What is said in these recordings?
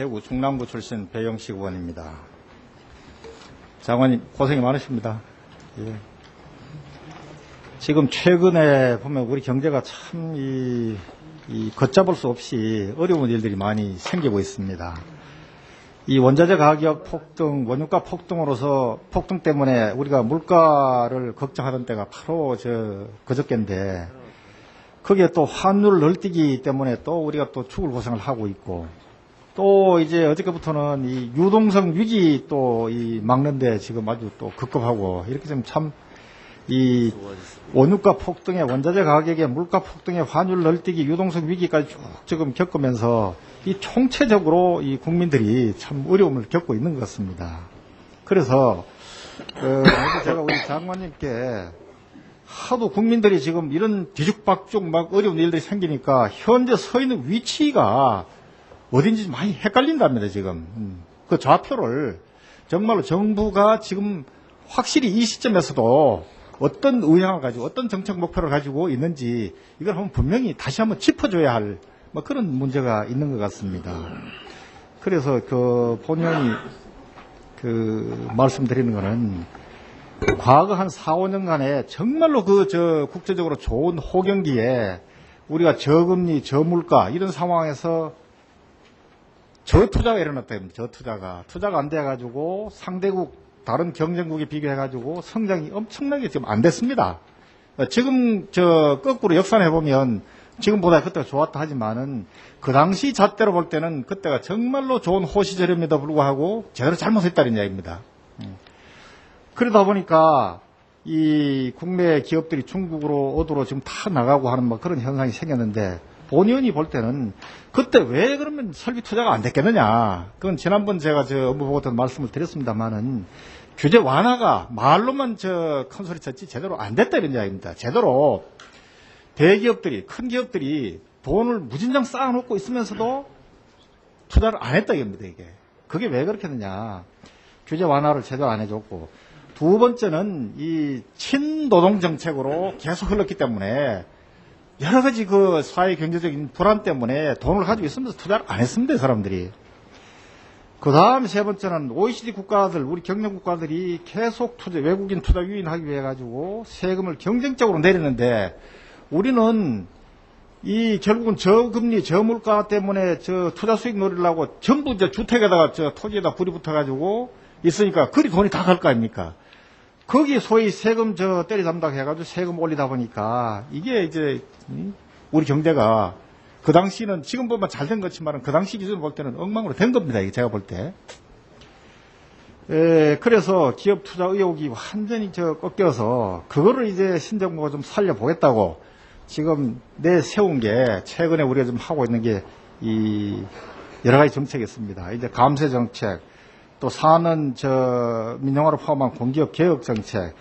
대구 중랑구 출신 배영식 의원입니다. 장관님 고생이 많으십니다. 예. 지금 최근에 보면 우리 경제가 참 걷잡을 수 없이 어려운 일들이 많이 생기고 있습니다. 이 원자재 가격 폭등, 원유가 폭등 때문에 우리가 물가를 걱정하던 때가 바로 그저께인데, 거기에 또 환율 널뛰기 때문에 또 우리가 또 죽을 고생을 하고 있고, 또 이제 어저께부터는 이 유동성 위기 또 막는데 지금 아주 또 급급하고, 이렇게 좀 참 이 원유가 폭등에 원자재 가격에 물가 폭등에 환율 널뛰기 유동성 위기까지 쭉 지금 겪으면서 이 총체적으로 이 국민들이 참 어려움을 겪고 있는 것 같습니다. 그래서 제가 우리 장관님께 하도 국민들이 지금 이런 뒤죽박죽 막 어려운 일들이 생기니까 현재 서 있는 위치가 어딘지 많이 헷갈린답니다. 지금 그 좌표를 정말로 정부가 지금 확실히 이 시점에서도 어떤 의향을 가지고 어떤 정책 목표를 가지고 있는지 이걸 한번 분명히 다시 한번 짚어줘야 할 뭐 그런 문제가 있는 것 같습니다. 그래서 본의원이 말씀드리는 거는 과거 한 4, 5년간에 정말로 국제적으로 좋은 호경기에 우리가 저금리, 저물가 이런 상황에서 저투자가 일어났다. 투자가 안 돼가지고 상대국 다른 경쟁국에 비교해가지고 성장이 엄청나게 지금 안 됐습니다. 지금 거꾸로 역산해보면 지금보다 그때가 좋았다 하지만은 그 당시 잣대로 볼 때는 그때가 정말로 좋은 호시절임에도 불구하고 제대로 잘못했다는 이야기입니다. 그러다 보니까 이 국내 기업들이 중국으로 어도로 지금 다 나가고 하는 뭐 그런 현상이 생겼는데, 본의원이 볼 때는 그때 왜 그러면 설비 투자가 안 됐겠느냐. 그건 지난번 제가 업무보고 때 말씀을 드렸습니다만은 규제 완화가 말로만 큰 소리 쳤지 제대로 안 됐다 이런 이야기입니다. 제대로 대기업들이, 큰 기업들이 돈을 무진장 쌓아놓고 있으면서도 투자를 안 했다 이겁니다, 이게. 그게 왜 그렇겠느냐. 규제 완화를 제대로 안 해줬고, 두 번째는 이 친노동 정책으로 계속 흘렀기 때문에 여러 가지 사회 경제적인 불안 때문에 돈을 가지고 있으면서 투자를 안 했습니다, 사람들이. 그 다음 세 번째는 OECD 국가들, 우리 경영 국가들이 계속 외국인 투자 유인하기 위해 가지고 세금을 경쟁적으로 내리는데, 우리는 결국은 저금리, 저물가 때문에 투자 수익 노리려고 전부 주택에다가 토지에다 불이 붙어가지고 있으니까 그리 돈이 다 갈 거 아닙니까? 거기 소위 세금 때리잡는다고 해가지고 세금 올리다 보니까 이게 이제 우리 경제가 그 당시는 지금 보면 잘 된 것이지만 그 당시 기준으로 볼 때는 엉망으로 된 겁니다. 이게 제가 볼 때. 그래서 기업 투자 의혹이 완전히 꺾여서 그거를 이제 신정부가 좀 살려보겠다고 지금 내세운 게 최근에 우리가 좀 하고 있는 게 여러 가지 정책이 있습니다. 이제 감세 정책, 또 사는 민영화를 포함한 공기업 개혁 정책,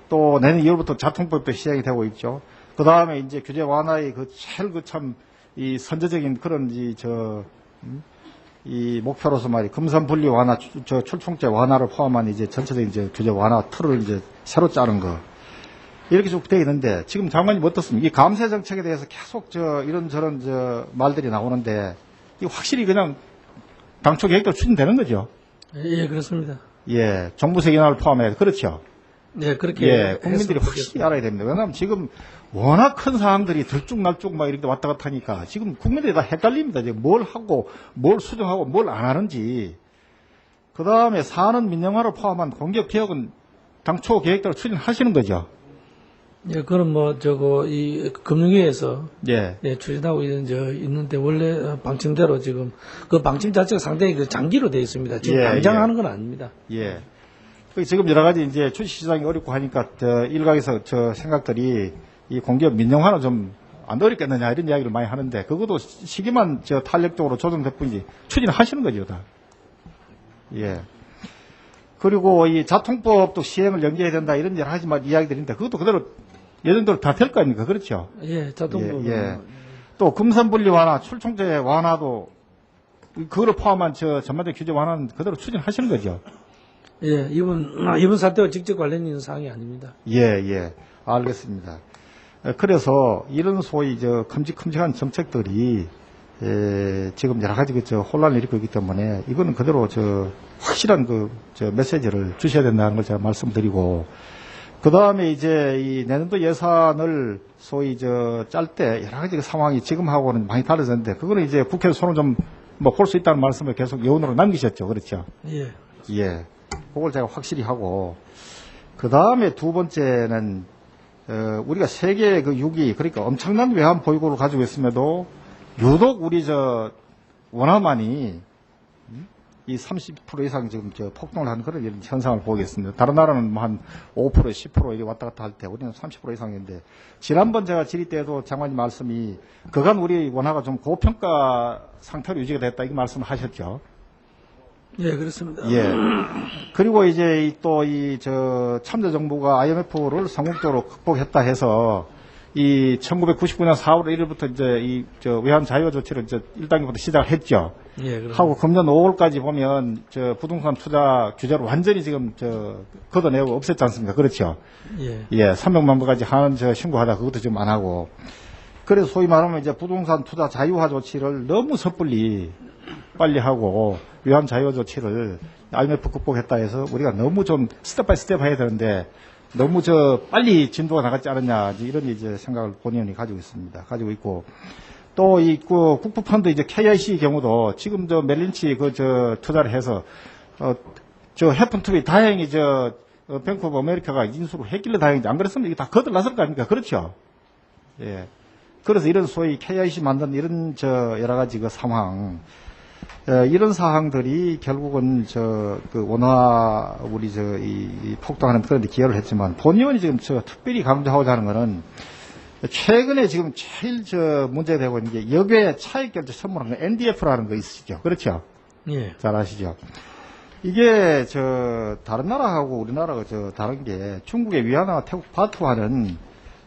또 내년 2월부터 자통법도 시행이 되고 있죠. 그 다음에 이제 규제 완화의 제일 이 선제적인 그런 이 목표로서 금산 분리 완화, 출총제 완화를 포함한 이제 전체적인 규제 완화 틀을 이제 새로 짜는 거. 이렇게 쭉 되어 있는데, 지금 장관님 어떻습니까? 이 감세 정책에 대해서 계속 이런저런 말들이 나오는데, 이거 확실히 그냥 당초 계획대로 추진되는 거죠? 예, 그렇습니다. 예, 정부세 인하를 포함해 그렇죠? 네, 그렇게. 예, 국민들이 확실히 알아야 됩니다. 왜냐하면 지금 워낙 큰 사항들이 들쭉날쭉 막 이렇게 왔다 갔다 하니까 지금 국민들이 다 헷갈립니다. 지금 뭘 하고, 뭘 수정하고, 뭘 안 하는지. 그 다음에 산업 민영화를 포함한 공기업 개혁은 당초 계획대로 추진하시는 거죠? 예, 그럼 이 금융위에서. 예. 네, 추진하고 있는데, 원래 방침대로 지금, 그 방침 자체가 상당히 장기로 되어 있습니다. 지금 당장 하는 건 아닙니다. 예. 지금 여러 가지 이제 주식시장이 어렵고 하니까, 일각에서 생각들이 이 공기업 민영화는 좀 안 어렵겠느냐 이런 이야기를 많이 하는데, 그것도 시기만 탄력적으로 조정될 뿐이지 추진하시는 거죠, 다. 예. 그리고 이 자통법도 시행을 연기해야 된다 이런 여러 가지 이야기들인데, 그것도 그대로 예정대로 다 될 거 아닙니까? 그렇죠? 예, 자통법. 예. 또 금산분리 완화, 출총제 완화도 그거를 포함한 전반적 규제 완화는 그대로 추진하시는 거죠? 예, 이번 사태와 직접 관련 있는 사항이 아닙니다. 예. 알겠습니다. 그래서 이런 소위 큼직큼직한 정책들이 지금 여러 가지 혼란을 일으키고 있기 때문에 이거는 그대로 확실한 메시지를 주셔야 된다는 걸 제가 말씀드리고, 그 다음에 이제 이 내년도 예산을 소위 짤 때 여러 가지 상황이 지금하고는 많이 달라졌는데, 그거는 이제 국회에서 손을 좀 볼 수 있다는 말씀을 계속 여운으로 남기셨죠. 그렇죠? 예. 예. 그걸 제가 확실히 하고, 그 다음에 두 번째는, 우리가 세계 6위, 그러니까 엄청난 외환 보유고를 가지고 있음에도 유독 우리 원화만이 이 30% 이상 지금 폭등을 하는 그런 이런 현상을 보겠습니다. 다른 나라는 뭐 한 5%, 10% 이렇게 왔다 갔다 할 때 우리는 30% 이상인데, 지난번 제가 질의 때도 장관님 말씀이 그간 우리 원화가 좀 고평가 상태로 유지가 됐다 이렇게 말씀을 하셨죠. 예, 그렇습니다. 예. 그리고 이제 또 참여 정부가 IMF를 성공적으로 극복했다 해서 이 1999년 4월 1일부터 이제 외환 자유화 조치를 이제 1단계부터 시작을 했죠. 예, 그렇습니다. 하고 금년 5월까지 보면 부동산 투자 규제를 완전히 지금 걷어내고 없앴지 않습니까? 그렇죠. 예. 예, 300만 불까지 하는 신고하다 그것도 지금 안 하고. 그래서 소위 말하면 이제 부동산 투자 자유화 조치를 너무 섣불리 빨리 하고 외환 자유화 조치를 IMF 극복했다 해서 우리가 너무 좀 스텝 바이 스텝 해야 되는데 너무 빨리 진도가 나갔지 않았냐 이런 이제 생각을 본의원이 가지고 있습니다. 가지고 있고, 또 국부펀드 이제 KIC 경우도 지금 멜린치 투자를 해서 해픈 투비 다행히 뱅크 오브 아메리카가 인수를 했길래 다행이지, 안 그랬으면 이게 다 거들났을 거 아닙니까? 그렇죠. 예. 그래서 이런 소위 KIC 만든 이런 여러 가지 상황, 이런 사항들이 결국은 원화 우리 이 폭등하는 그런 데 기여를 했지만, 본의원이 지금 특별히 강조하고자 하는 거는 최근에 지금 제일 문제가 되고 있는 게 역외 차익결제 선물하는 거 NDF라는 거 있으시죠? 그렇죠? 예. 잘 아시죠? 이게 다른 나라하고 우리나라가 다른 게 중국의 위안화와 태국 바트화는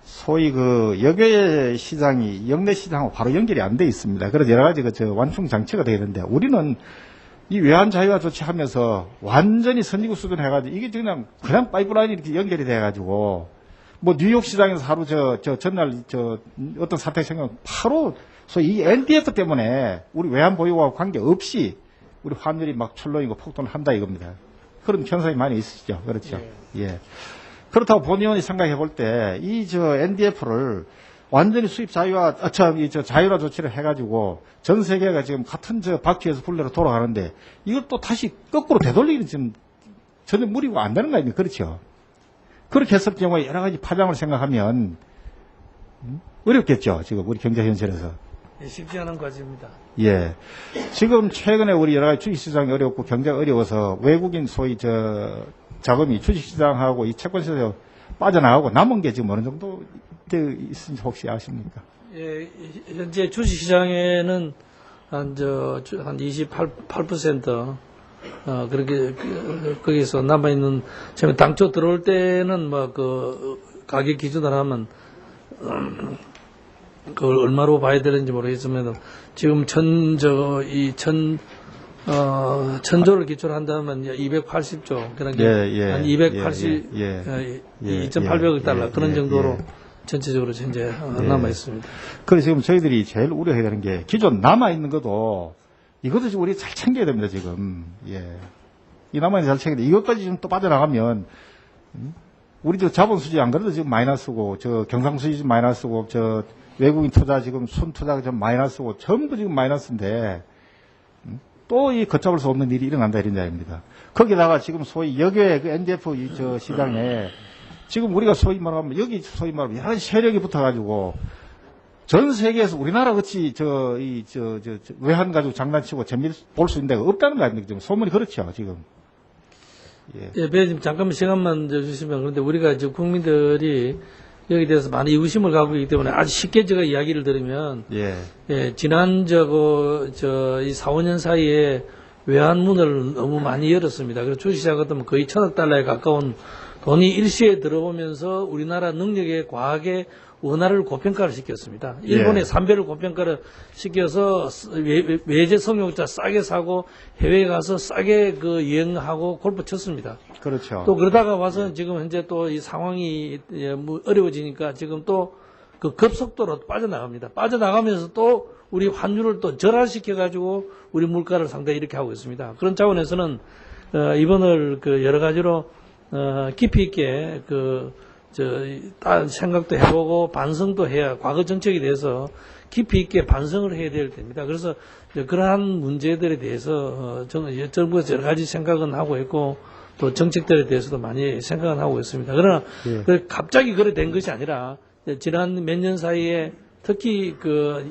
소위 역외 시장이 역내 시장하고 바로 연결이 안 돼 있습니다. 그래서 여러 가지 완충 장치가 되야 되는데, 우리는 이 외환 자유화 조치하면서 완전히 선진국 수준 해가지고 이게 그냥 파이프라인이 이렇게 연결이 돼가지고 뭐 뉴욕 시장에서 하루 전날 어떤 사태가 생기면 바로 소위 이 NDF 때문에 우리 외환 보유고와 관계없이 우리 환율이 막 출렁이고 폭등을 한다 이겁니다. 그런 현상이 많이 있으시죠. 그렇죠. 예. 그렇다고 본의원이 생각해 볼 때 이 NDF를 완전히 수입 자유화, 자유화 조치를 해가지고 전 세계가 지금 같은 바퀴에서 굴레로 돌아가는데 이걸 또 다시 거꾸로 되돌리기는 지금 전혀 무리가 안 되는 거 아닙니까? 그렇죠. 그렇게 했을 경우에 여러 가지 파장을 생각하면 어렵겠죠. 지금 우리 경제 현실에서. 예, 쉽지 않은 과제입니다. 예. 지금 최근에 우리 여러 가지 주식시장이 어렵고 경제가 어려워서 외국인 소위 자금이 주식시장하고 이 채권시장에 빠져나가고 남은 게 지금 어느 정도 되어 있는지 혹시 아십니까? 예, 현재 주식시장에는 한 28%, 그렇게, 거기서 남아있는, 처음에 당초 들어올 때는 가격 기준으로 하면, 그걸 얼마로 봐야 되는지 모르겠지만, 지금 천조를 기초로 한다면 280조, 그러니까 한 280, 2,800억 달러, 그런 정도로 전체적으로 현재 남아 있습니다. 그래서 지금 저희들이 제일 우려해야 되는 게 기존 남아 있는 것도 이것도 지금 우리 잘 챙겨야 됩니다, 지금. 예. 이 남아 있는 잘 챙겨야 돼. 이것까지 좀 또 빠져나가면, 우리 자본 수지 안 그래도 지금 마이너스고, 경상 수지 지금 마이너스고, 외국인 투자 지금 순 투자가 좀 마이너스고, 전부 지금 마이너스인데, 또 이 걷잡을 수 없는 일이 일어난다 이런 이야기입니다. 거기다가 지금 소위 역외 NDF 시장에 지금 우리가 소위 말하면 여기 소위 말하면 여러 가지 세력이 붙어가지고 전 세계에서 우리나라 같이 외환 가지고 장난치고 재미 볼 수 있는 데가 없다는 거 아닙니까? 지금 소문이 그렇죠 지금. 예. 예, 배님 잠깐만 시간만 주시면, 그런데 우리가 지금 국민들이 여기에 대해서 많은 의구심을 갖고 있기 때문에 아주 쉽게 제가 이야기를 들으면, 지난 이 4, 5년 사이에 외환문을 너무 많이 열었습니다. 그래서 주식시장 같은 면 거의 1,000억 달러에 가까운 돈이 일시에 들어오면서 우리나라 능력에 과하게 원화를 고평가를 시켰습니다. 일본의 3배를 고평가를 시켜서 외제 성역자 싸게 사고 해외에 가서 싸게 여행하고 골프 쳤습니다. 그렇죠. 또 그러다가 와서 지금 현재 또 이 상황이 어려워지니까 지금 또 급속도로 빠져나갑니다. 빠져나가면서 또 우리 환율을 또 절하시켜가지고 우리 물가를 상당히 이렇게 하고 있습니다. 그런 차원에서는 이번을 그 여러 가지로 깊이 있게 생각도 해보고 반성도 해야 과거 정책에 대해서 깊이 있게 반성을 해야 될 때입니다. 그래서 그러한 문제들에 대해서 정부에서 여러 가지 생각은 하고 있고 또 정책들에 대해서도 많이 생각은 하고 있습니다. 그러나 갑자기 그래 된 것이 아니라 지난 몇 년 사이에 특히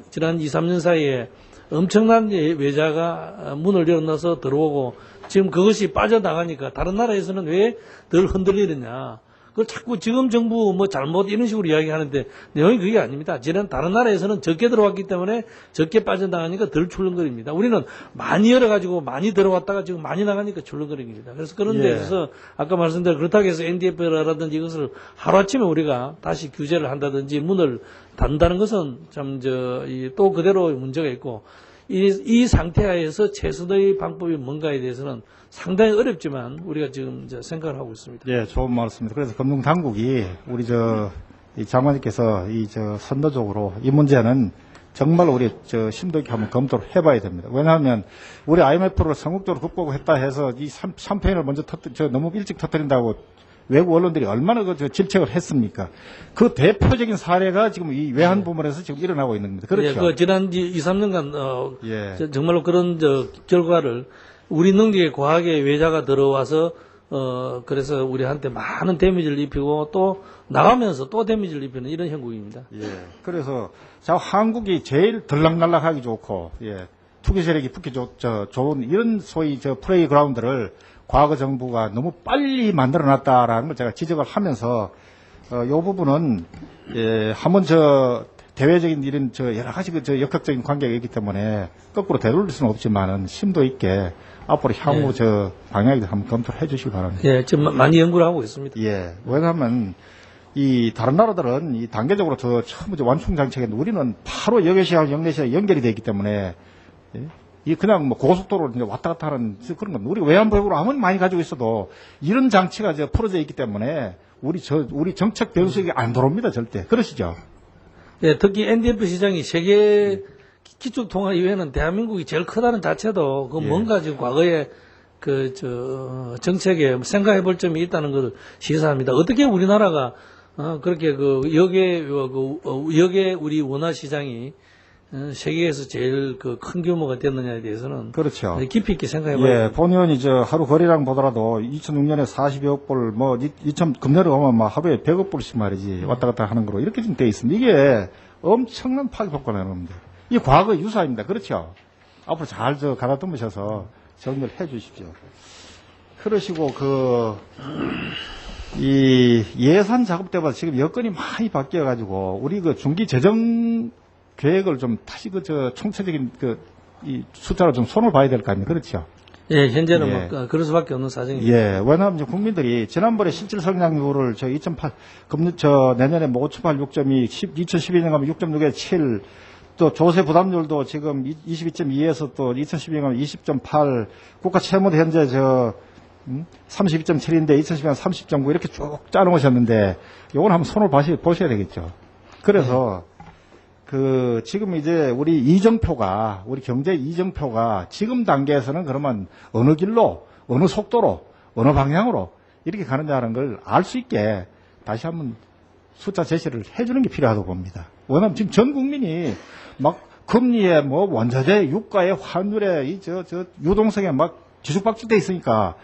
지난 2, 3년 사이에 엄청난 외자가 문을 열어놔서 들어오고 지금 그것이 빠져나가니까 다른 나라에서는 왜 덜 흔들리느냐. 그걸 자꾸 지금 정부 뭐 잘못 이런 식으로 이야기하는데 내용이 그게 아닙니다. 지난 다른 나라에서는 적게 들어왔기 때문에 적게 빠져나가니까 덜 출렁거립니다. 우리는 많이 열어가지고 많이 들어왔다가 지금 많이 나가니까 출렁거립니다. 그래서 그런 데 있어서 아까 말씀드린 그렇다고 해서 NDF라든지 이것을 하루아침에 우리가 다시 규제를 한다든지 문을 닫는다는 것은 참 또 그대로 문제가 있고 이 상태하에서 최선의 방법이 뭔가에 대해서는 상당히 어렵지만 우리가 지금 생각을 하고 있습니다. 예, 좋은 말씀입니다. 그래서 금융당국이 우리 이 장관님께서 선도적으로 이 문제는 정말 우리 심도 있게 한번 검토를 해봐야 됩니다. 왜냐하면 우리 IMF를 성공적으로 극복했다 해서 이 3편을 먼저 너무 일찍 터뜨린다고 외국 언론들이 얼마나 질책을 했습니까? 그 대표적인 사례가 지금 이 외환 부문에서 지금 일어나고 있는 겁니다. 그렇죠. 예, 지난 2, 3년간 정말로 그런 결과를 우리 능력에 과하게 외자가 들어와서 그래서 우리한테 많은 데미지를 입히고 또 나가면서 또 데미지를 입히는 이런 형국입니다. 예. 그래서 한국이 제일 들락날락하기 좋고 투기 세력이 붙기 좋은 이런 소위 플레이 그라운드를 과거 정부가 너무 빨리 만들어놨다라는 걸 제가 지적을 하면서 이 부분은 한번 대외적인 이런 여러 가지 역학적인 관계가 있기 때문에 거꾸로 되돌릴 수는 없지만은 심도 있게 앞으로 향후 방향에 대해서 한번 검토를 해주시기 바랍니다. 예, 지금 많이 연구를 하고 있습니다. 예, 왜냐하면 이 다른 나라들은 이 단계적으로 처음 완충 장치인데 우리는 바로 여객시하고 영내시하고 연결이 되어 있기 때문에 이 그냥 뭐 고속도로로 이제 왔다 갔다 하는 그런 건 우리 외환보유고를 아무리 많이 가지고 있어도 이런 장치가 풀어져 있기 때문에 우리 정책 변수에 안 들어옵니다 절대. 그러시죠? 예, 특히 NDF 시장이 세계 기축 통화 이외에는 대한민국이 제일 크다는 자체도 뭔가 지금 과거에 정책에 생각해 볼 점이 있다는 것을 시사합니다. 어떻게 우리나라가 그렇게 역의 우리 원화 시장이 세계에서 제일 큰 규모가 됐느냐에 대해서는 그렇죠. 깊이 있게 생각해 봐야 본 의원이 하루 거래량 보더라도 2006년에 40여 불, 금년에 오면 하루에 100억 불씩 말이지 왔다 갔다 하는 거로 이렇게 좀 돼 있습니다. 이게 엄청난 파괴효과가 나는 겁니다. 이 과거 유사입니다. 그렇죠? 앞으로 잘 가다듬으셔서 정리를 해 주십시오. 그러시고 이 예산 작업 때마다 지금 여건이 많이 바뀌어 가지고 우리 중기 재정 계획을 좀 다시 총체적인 이 숫자로 좀 손을 봐야 될 거 아닙니까? 그렇죠? 예, 현재는 그럴 수밖에 없는 사정입니다. 예, 왜냐하면 국민들이 지난번에 실질 성장률을 내년에 5.8, 6.2, 2012년 가면 6.6에 7, 또 조세 부담률도 지금 22.2에서 또 2012년 가면 20.8, 국가 채무도 현재 32.7인데 2012년 30.9 이렇게 쭉 짜놓으셨는데 요건 한번 손을 보셔야 되겠죠. 그래서 지금 이제 우리 경제 이정표가 지금 단계에서는 그러면 어느 길로, 어느 속도로, 어느 방향으로 이렇게 가느냐는 걸 알 수 있게 다시 한번 숫자 제시를 해주는 게 필요하다고 봅니다. 왜냐하면 지금 전 국민이 금리에 원자재, 유가에, 환율에, 유동성에 뒤죽박죽돼 있으니까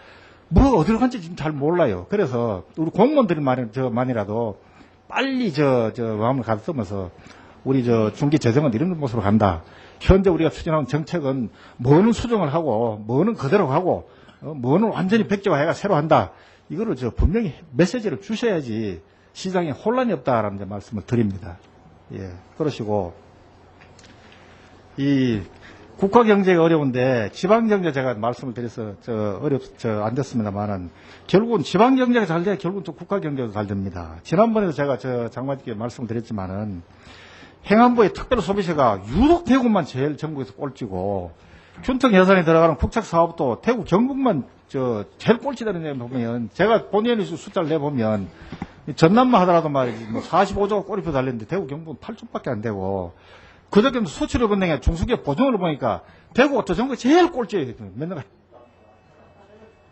어디로 간지 지금 잘 몰라요. 그래서 우리 공무원들만이라도 빨리 마음을 가다듬어서 우리 중기 재정은 이런 모습으로 간다. 현재 우리가 추진하는 정책은 뭐는 수정을 하고 뭐는 그대로 가고 뭐는 완전히 백지화해가 새로 한다. 이거를 분명히 메시지를 주셔야지 시장에 혼란이 없다라는 말씀을 드립니다. 예, 그러시고 이 국가 경제가 어려운데 지방 경제 제가 말씀을 드려서 안 됐습니다만은 결국은 지방 경제가 잘 돼야 결국은 또 국가 경제도 잘 됩니다. 지난번에도 제가 장관님께 말씀을 드렸지만은 행안부의 특별 소비세가 유독 대구만 제일 전국에서 꼴찌고 균등 예산에 들어가는 국책 사업도 대구 경북만 제일 꼴찌다는 데 보면 제가 본의원이 숫자를 내보면 전남만 하더라도 말이지 45조가 꼬리표 달렸는데 대구 경북은 8조밖에 안 되고 그저께 수출입은행에 중소기업 보증을 보니까 대구가 저 정부 제일 꼴찌에 맨날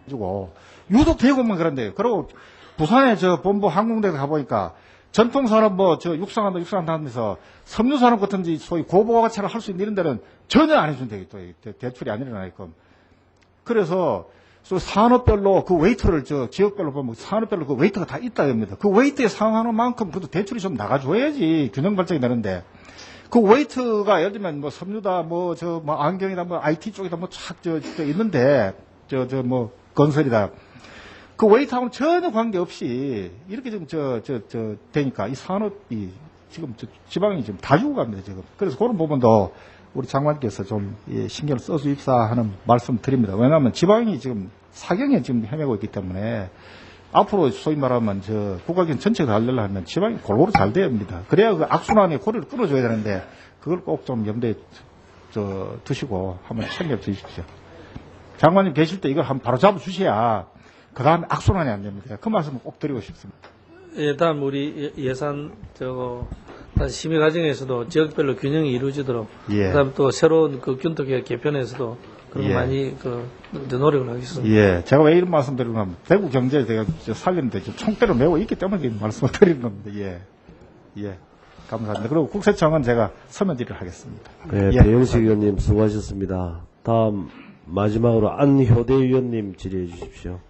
가지고 유독 대구만 그런데 그리고 부산에 저 본부 항공대에 가보니까 전통산업 저 육상한다 하면서 섬유산업 같은 소위 고부가가치를 할 수 있는 이런 데는 전혀 안 해준대 또 대출이 안 일어나게끔. 그래서 산업별로 그 웨이트를 지역별로 보면 산업별로 그 웨이트가 다 있다 합니다. 그 웨이트에 상하는 만큼 그래도 대출이 좀 나가줘야지 균형 발전이 되는데 그 웨이트가 예를 들면 뭐 섬유다 안경이다 IT 쪽이다 쫙 있는데 건설이다. 그 웨이트하고는 전혀 관계없이 이렇게 좀 되니까 이 산업이 지금 지방이 지금 다 죽어갑니다 지금. 그래서 그런 부분도 우리 장관께서 좀 신경을 써주십사 하는 말씀 드립니다. 왜냐하면 지방이 지금 사경에 지금 헤매고 있기 때문에 앞으로 소위 말하면 국가기관 전체가 하려면 지방이 골고루 잘 돼야 합니다. 그래야 그 악순환의 고리를 끊어줘야 되는데 그걸 꼭 좀 염두에 두시고 한번 챙겨 주십시오. 장관님 계실 때 이걸 한번 바로 잡아 주셔야 그 다음에 악순환이 안 됩니다. 그 말씀을 꼭 드리고 싶습니다. 예, 다음 우리 예산 심의 과정에서도 지역별로 균형이 이루어지도록 예. 그다음 또 새로운 그 균토계획 개편에서도 그런 거 예. 많이 노력을 하겠습니다. 예, 제가 왜 이런 말씀 드리는 건 대구 경제에 제가 살리는데 총대로 메고 있기 때문에 이 말씀을 드리는 겁니다. 예, 감사합니다. 그리고 국세청은 제가 서면질의를 하겠습니다. 네, 예, 배영식 의원님 수고하셨습니다. 다음 마지막으로 안효대 의원님 질의해 주십시오.